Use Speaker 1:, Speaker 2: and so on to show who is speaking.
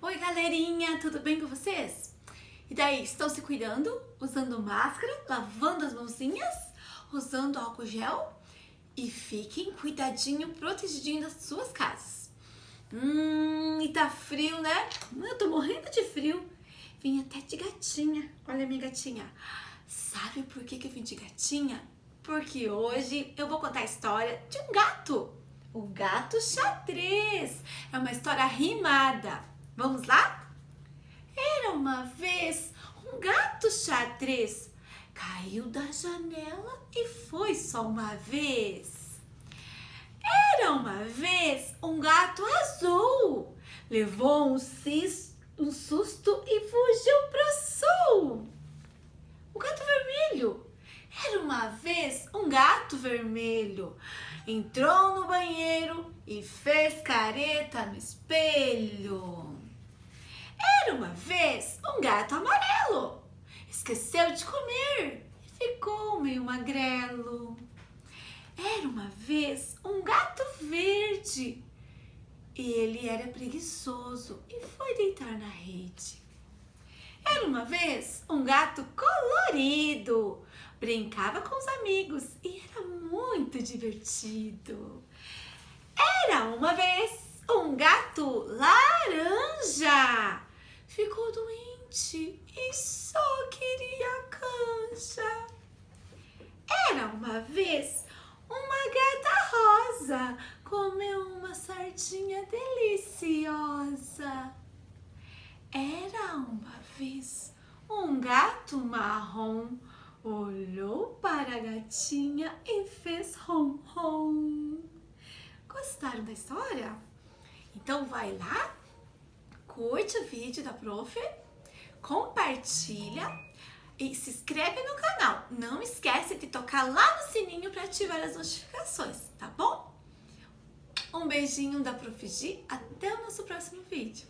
Speaker 1: Oi, galerinha, tudo bem com vocês? E daí, estão se cuidando? Usando máscara, lavando as mãozinhas, usando álcool gel? E fiquem cuidadinho, protegidinho das suas casas. E tá frio, né? Eu tô morrendo de frio. Vim até de gatinha. Olha a minha gatinha. Sabe por que eu vim de gatinha? Porque hoje eu vou contar a história de um gato. O gato xadrez. É uma história rimada. Vamos lá? Era uma vez um gato xadrez. Caiu da janela e foi só uma vez. Era uma vez um gato azul. Levou um susto e fugiu pro sul. O gato vermelho. Era uma vez um gato vermelho. Entrou no banheiro e fez careta no espelho. Era uma vez um gato amarelo. Esqueceu de comer e ficou meio magrelo. Era uma vez um gato verde. Ele era preguiçoso e foi deitar na rede. Era uma vez um gato colorido. Brincava com os amigos e era muito divertido. Era uma vez um gato laranja. Ficou doente e só queria canja. Era uma vez uma gata rosa. Comeu uma sardinha deliciosa. Era uma vez um gato marrom. Olhou para a gatinha e fez rom-rom. Gostaram da história? Então vai lá, curte o vídeo da prof, compartilha e se inscreve no canal. Não esquece de tocar lá no sininho para ativar as notificações, tá bom? Um beijinho da Prof. Gi, até o nosso próximo vídeo.